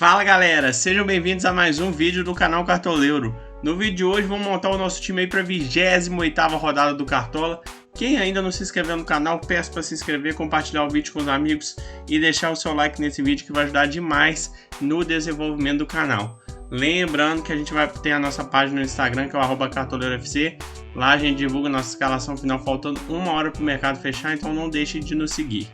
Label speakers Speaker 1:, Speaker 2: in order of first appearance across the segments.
Speaker 1: Fala galera, sejam bem-vindos a mais um vídeo do canal Cartoleiro. No vídeo de hoje vamos montar o nosso time aí para a 28ª rodada do Cartola. Quem ainda não se inscreveu no canal, peço para se inscrever, compartilhar o vídeo com os amigos e deixar o seu like nesse vídeo que vai ajudar demais no desenvolvimento do canal. Lembrando que a gente vai ter a nossa página no Instagram, que é o @cartoleirofc. Lá a gente divulga nossa escalação final faltando 1 hora para o mercado fechar, então não deixe de nos seguir.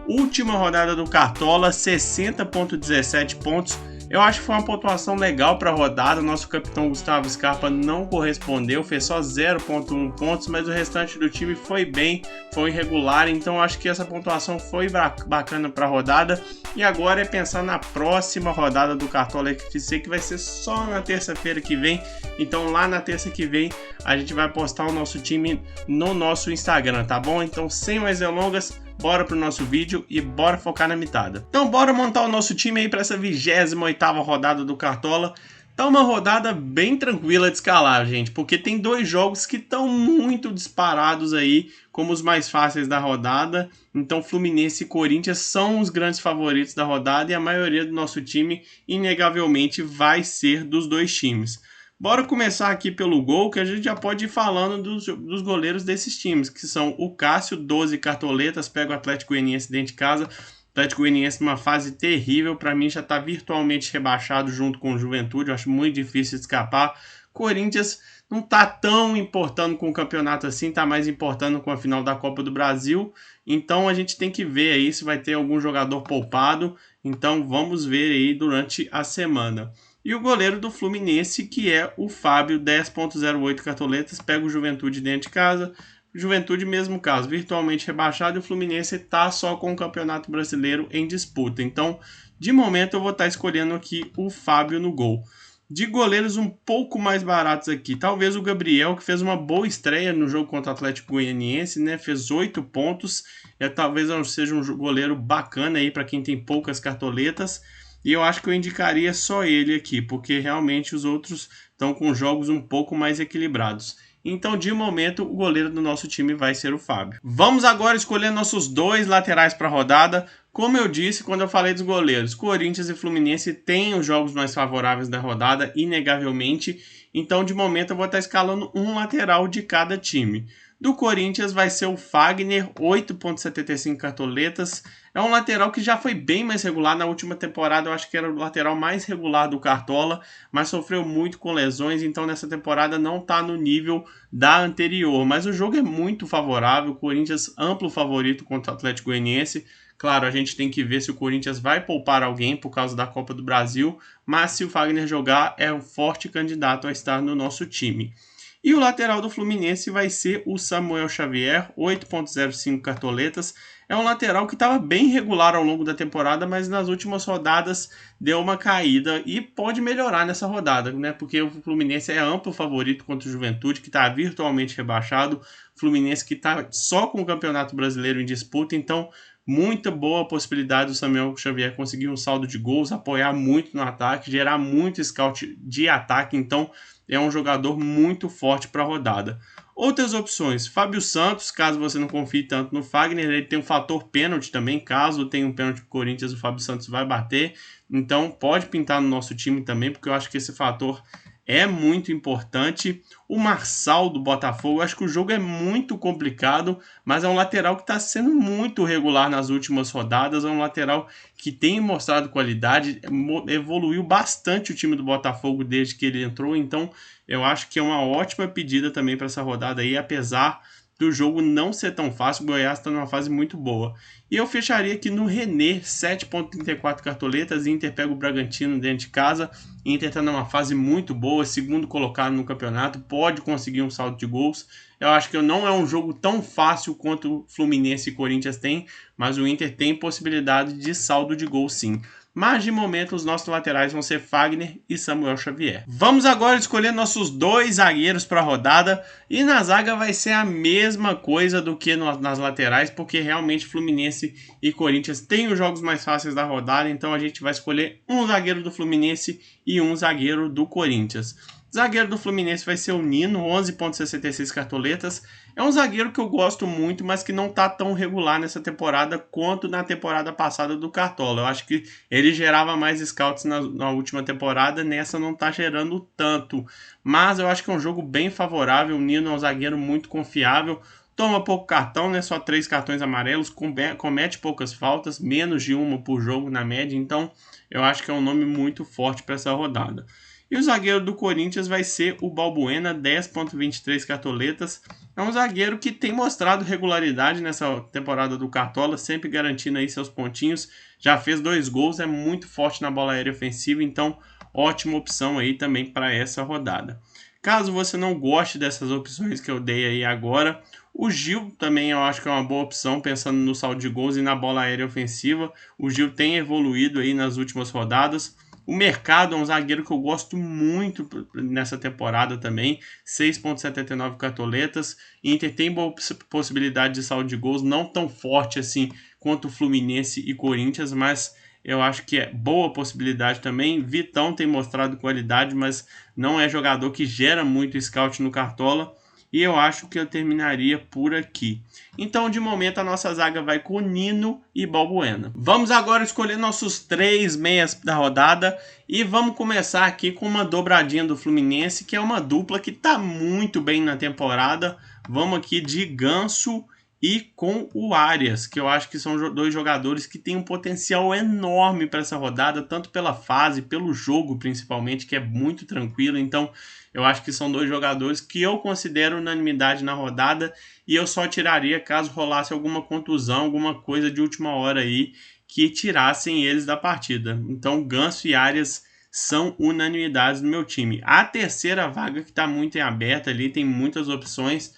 Speaker 1: Última rodada do Cartola, 60,17 pontos. Eu acho que foi uma pontuação legal para a rodada. Nosso capitão Gustavo Scarpa não correspondeu, fez só 0,1 pontos, mas o restante do time foi bem, foi irregular. Então acho que essa pontuação foi bacana para a rodada. E agora é pensar na próxima rodada do Cartola FC, que vai ser só na terça-feira que vem. Então lá na terça que vem a gente vai postar o nosso time no nosso Instagram, tá bom? Então sem mais delongas, bora pro nosso vídeo e bora focar na mitada. Então bora montar o nosso time aí para essa 28ª rodada do Cartola. Tá uma rodada bem tranquila de escalar, gente, porque tem dois jogos que estão muito disparados aí como os mais fáceis da rodada. Então Fluminense e Corinthians são os grandes favoritos da rodada e a maioria do nosso time inegavelmente vai ser dos dois times. Bora começar aqui pelo gol, que a gente já pode ir falando dos goleiros desses times, que são o Cássio, 12 cartoletas, pega o Atlético Goianiense dentro de casa. Atlético Goianiense numa fase terrível, para mim já está virtualmente rebaixado junto com o Juventude, eu acho muito difícil de escapar. Corinthians não está tão importando com o campeonato assim, está mais importando com a final da Copa do Brasil, então a gente tem que ver aí se vai ter algum jogador poupado, então vamos ver aí durante a semana. E o goleiro do Fluminense, que é o Fábio, 10,08 cartoletas, pega o Juventude dentro de casa. Juventude, mesmo caso, virtualmente rebaixado, e o Fluminense está só com o Campeonato Brasileiro em disputa. Então, de momento, eu vou estar escolhendo aqui o Fábio no gol. De goleiros um pouco mais baratos aqui, talvez o Gabriel, que fez uma boa estreia no jogo contra o Atlético Goianiense, né? Fez 8 pontos, talvez seja um goleiro bacana aí para quem tem poucas cartoletas. E eu acho que eu indicaria só ele aqui, porque realmente os outros estão com jogos um pouco mais equilibrados. Então, de momento, o goleiro do nosso time vai ser o Fábio. Vamos agora escolher nossos dois laterais para a rodada. Como eu disse quando eu falei dos goleiros, Corinthians e Fluminense têm os jogos mais favoráveis da rodada, inegavelmente. Então, de momento, eu vou estar escalando um lateral de cada time. Do Corinthians vai ser o Fagner, 8,75 cartoletas. É um lateral que já foi bem mais regular. Na última temporada eu acho que era o lateral mais regular do Cartola, mas sofreu muito com lesões, então nessa temporada não está no nível da anterior. Mas o jogo é muito favorável, o Corinthians amplo favorito contra o Atlético Goianiense. Claro, a gente tem que ver se o Corinthians vai poupar alguém por causa da Copa do Brasil, mas se o Fagner jogar, é um forte candidato a estar no nosso time. E o lateral do Fluminense vai ser o Samuel Xavier, 8,05 cartoletas. É um lateral que estava bem regular ao longo da temporada, mas nas últimas rodadas deu uma caída e pode melhorar nessa rodada, né? Porque o Fluminense é amplo favorito contra o Juventude, que está virtualmente rebaixado. Fluminense que está só com o Campeonato Brasileiro em disputa, então muita boa possibilidade do Samuel Xavier conseguir um saldo de gols, apoiar muito no ataque, gerar muito scout de ataque, então é um jogador muito forte para a rodada. Outras opções, Fábio Santos, caso você não confie tanto no Fagner, ele tem um fator pênalti também, caso tenha um pênalti para o Corinthians, o Fábio Santos vai bater, então pode pintar no nosso time também, porque eu acho que esse fator é muito importante. O Marçal do Botafogo, acho que o jogo é muito complicado, mas é um lateral que está sendo muito regular nas últimas rodadas, é um lateral que tem mostrado qualidade, evoluiu bastante o time do Botafogo desde que ele entrou, então eu acho que é uma ótima pedida também para essa rodada aí, apesar do jogo não ser tão fácil, o Goiás está numa fase muito boa. E eu fecharia aqui no René, 7,34 cartoletas, Inter pega o Bragantino dentro de casa, Inter está numa fase muito boa, segundo colocado no campeonato, pode conseguir um saldo de gols. Eu acho que não é um jogo tão fácil quanto o Fluminense e Corinthians têm, mas o Inter tem possibilidade de saldo de gol sim. Mas de momento os nossos laterais vão ser Fagner e Samuel Xavier. Vamos agora escolher nossos dois zagueiros para a rodada. E na zaga vai ser a mesma coisa do que nas laterais, porque realmente Fluminense e Corinthians têm os jogos mais fáceis da rodada. Então a gente vai escolher um zagueiro do Fluminense e um zagueiro do Corinthians. Zagueiro do Fluminense vai ser o Nino, 11,66 cartoletas. É um zagueiro que eu gosto muito, mas que não tá tão regular nessa temporada quanto na temporada passada do Cartola. Eu acho que ele gerava mais scouts na última temporada, nessa não tá gerando tanto. Mas eu acho que é um jogo bem favorável. O Nino é um zagueiro muito confiável. Toma pouco cartão, né? Só 3 cartões amarelos, comete poucas faltas, menos de uma por jogo na média. Então eu acho que é um nome muito forte para essa rodada. E o zagueiro do Corinthians vai ser o Balbuena, 10,23 cartoletas. É um zagueiro que tem mostrado regularidade nessa temporada do Cartola, sempre garantindo aí seus pontinhos. Já fez 2 gols, é muito forte na bola aérea ofensiva, então ótima opção aí também para essa rodada. Caso você não goste dessas opções que eu dei aí agora, o Gil também eu acho que é uma boa opção, pensando no saldo de gols e na bola aérea ofensiva. O Gil tem evoluído aí nas últimas rodadas. O Mercado é um zagueiro que eu gosto muito nessa temporada também, 6,79 cartoletas. Inter tem boa possibilidade de saldo de gols, não tão forte assim quanto o Fluminense e Corinthians, mas eu acho que é boa possibilidade também. Vitão tem mostrado qualidade, mas não é jogador que gera muito scout no Cartola. E eu acho que eu terminaria por aqui. Então, de momento, a nossa zaga vai com Nino e Balbuena. Vamos agora escolher nossos 3 meias da rodada. E vamos começar aqui com uma dobradinha do Fluminense, que é uma dupla que está muito bem na temporada. Vamos aqui de Ganso e com o Arias, que eu acho que são 2 jogadores que têm um potencial enorme para essa rodada, tanto pela fase, pelo jogo principalmente, que é muito tranquilo. Então, eu acho que são 2 jogadores que eu considero unanimidade na rodada e eu só tiraria caso rolasse alguma contusão, alguma coisa de última hora aí que tirassem eles da partida. Então, Ganso e Arias são unanimidades no meu time. A terceira vaga que está muito em aberta ali, tem muitas opções.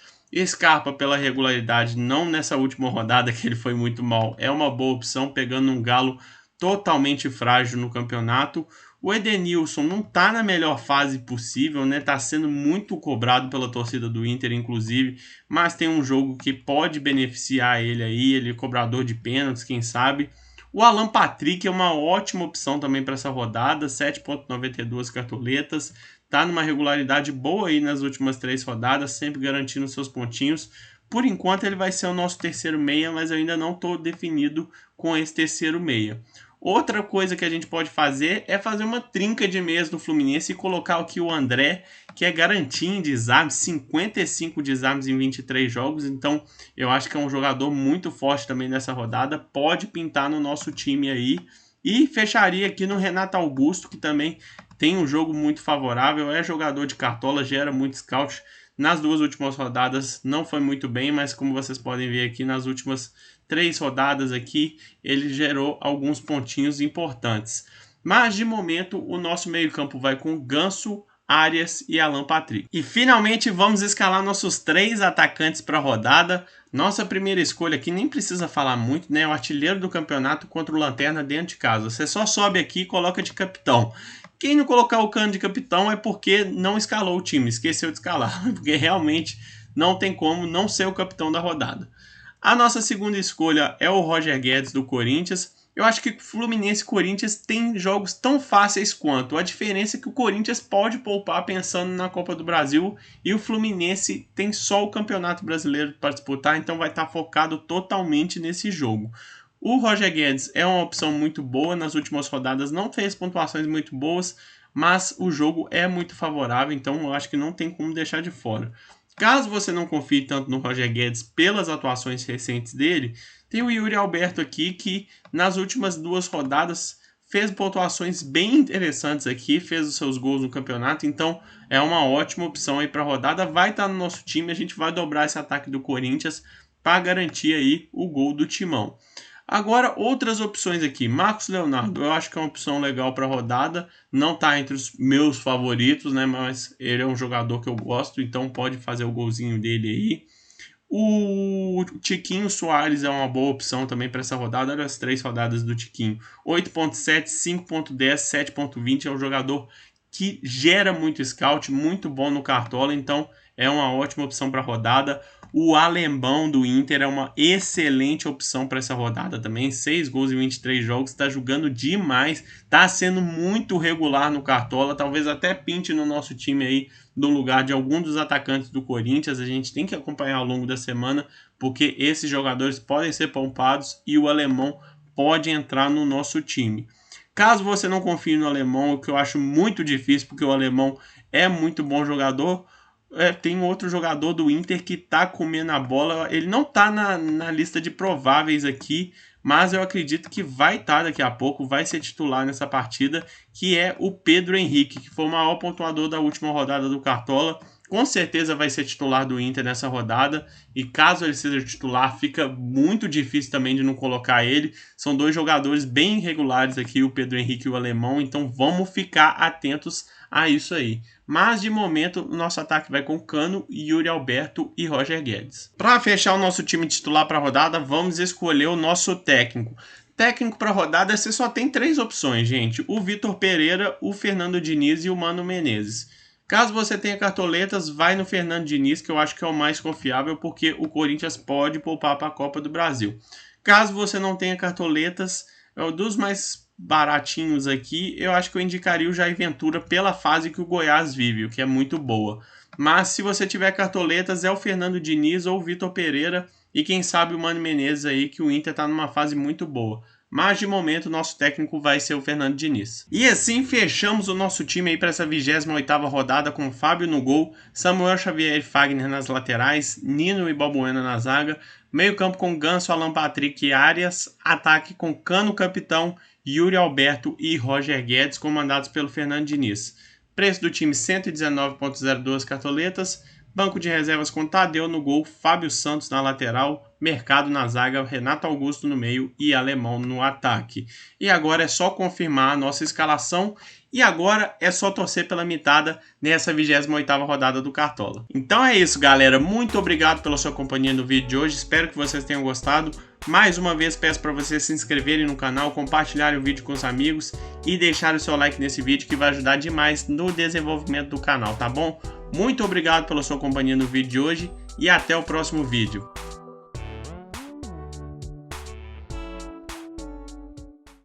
Speaker 1: Scarpa pela regularidade, não nessa última rodada que ele foi muito mal, é uma boa opção, pegando um Galo totalmente frágil no campeonato. O Edenilson não está na melhor fase possível, né? Tá sendo muito cobrado pela torcida do Inter, inclusive, mas tem um jogo que pode beneficiar ele aí, ele é cobrador de pênaltis, quem sabe. O Alan Patrick é uma ótima opção também para essa rodada, 7,92 cartoletas. Tá numa regularidade boa aí nas últimas 3 rodadas, sempre garantindo seus pontinhos. Por enquanto ele vai ser o nosso terceiro meia, mas eu ainda não estou definido com esse terceiro meia. Outra coisa que a gente pode fazer é fazer uma trinca de meias do Fluminense e colocar aqui o André, que é garantia em desarmes, 55 desarmes em 23 jogos. Então eu acho que é um jogador muito forte também nessa rodada, pode pintar no nosso time aí. E fecharia aqui no Renato Augusto, que também tem um jogo muito favorável, é jogador de Cartola, gera muito scout. Nas 2 últimas rodadas não foi muito bem, mas como vocês podem ver aqui, nas últimas 3 rodadas aqui, ele gerou alguns pontinhos importantes. Mas de momento, o nosso meio-campo vai com Ganso, Arias e Alan Patrick. E finalmente vamos escalar nossos 3 atacantes para a rodada. Nossa primeira escolha aqui nem precisa falar muito, né? O artilheiro do campeonato contra o Lanterna dentro de casa. Você só sobe aqui e coloca de capitão. Quem não colocar o Cano de capitão é porque não escalou o time, esqueceu de escalar, porque realmente não tem como não ser o capitão da rodada. A nossa segunda escolha é o Roger Guedes do Corinthians. Eu acho que Fluminense e Corinthians têm jogos tão fáceis quanto. A diferença é que o Corinthians pode poupar pensando na Copa do Brasil e o Fluminense tem só o Campeonato Brasileiro para disputar, então vai estar focado totalmente nesse jogo. O Roger Guedes é uma opção muito boa, nas últimas rodadas não fez pontuações muito boas, mas o jogo é muito favorável, então eu acho que não tem como deixar de fora. Caso você não confie tanto no Roger Guedes pelas atuações recentes dele, tem o Yuri Alberto aqui que nas últimas 2 rodadas fez pontuações bem interessantes aqui, fez os seus gols no campeonato, então é uma ótima opção aí para a rodada, vai estar no nosso time, a gente vai dobrar esse ataque do Corinthians para garantir aí o gol do Timão. Agora, outras opções aqui. Marcos Leonardo, eu acho que é uma opção legal para a rodada. Não está entre os meus favoritos, né? Mas ele é um jogador que eu gosto, então pode fazer o golzinho dele aí. O Tiquinho Soares é uma boa opção também para essa rodada. Olha as 3 rodadas do Tiquinho. 8.7, 5.10, 7.20. É um jogador que gera muito scout, muito bom no Cartola, então é uma ótima opção para a rodada. O alemão do Inter é uma excelente opção para essa rodada também. 6 gols em 23 jogos, está jogando demais, está sendo muito regular no Cartola. Talvez até pinte no nosso time aí no lugar de algum dos atacantes do Corinthians. A gente tem que acompanhar ao longo da semana, porque esses jogadores podem ser poupados e o alemão pode entrar no nosso time. Caso você não confie no alemão, o que eu acho muito difícil, porque o alemão é muito bom jogador, tem outro jogador do Inter que tá comendo a bola. Ele não tá na lista de prováveis aqui, mas eu acredito que vai estar daqui a pouco, vai ser titular nessa partida, que é o Pedro Henrique, que foi o maior pontuador da última rodada do Cartola. Com certeza vai ser titular do Inter nessa rodada, e caso ele seja titular, fica muito difícil também de não colocar ele. São dois jogadores bem irregulares aqui, o Pedro Henrique e o alemão, então vamos ficar atentos a isso aí. Mas de momento, o nosso ataque vai com Cano, Yuri Alberto e Roger Guedes. Para fechar o nosso time titular para a rodada, vamos escolher o nosso técnico. Técnico para a rodada, você só tem 3 opções, gente. O Vitor Pereira, o Fernando Diniz e o Mano Menezes. Caso você tenha cartoletas, vai no Fernando Diniz, que eu acho que é o mais confiável, porque o Corinthians pode poupar para a Copa do Brasil. Caso você não tenha cartoletas, dos mais baratinhos aqui, eu acho que eu indicaria o Jair Ventura pela fase que o Goiás vive, o que é muito boa. Mas se você tiver cartoletas, é o Fernando Diniz ou o Vitor Pereira, e quem sabe o Mano Menezes aí, que o Inter está numa fase muito boa. Mas de momento o nosso técnico vai ser o Fernando Diniz. E assim fechamos o nosso time aí para essa 28ª rodada, com Fábio no gol, Samuel Xavier e Fagner nas laterais, Nino e Balbuena na zaga, meio campo com Ganso, Alan Patrick e Arias, ataque com Cano capitão, Yuri Alberto e Roger Guedes, comandados pelo Fernando Diniz. Preço do time 119,02 cartoletas. Banco de reservas com Tadeu no gol, Fábio Santos na lateral, Mercado na zaga, Renato Augusto no meio e Alemão no ataque. E agora é só confirmar a nossa escalação e agora é só torcer pela mitada nessa 28ª rodada do Cartola. Então é isso, galera. Muito obrigado pela sua companhia no vídeo de hoje. Espero que vocês tenham gostado. Mais uma vez peço para vocês se inscreverem no canal, compartilharem o vídeo com os amigos e deixarem o seu like nesse vídeo, que vai ajudar demais no desenvolvimento do canal, tá bom? Muito obrigado pela sua companhia no vídeo de hoje e até o próximo vídeo.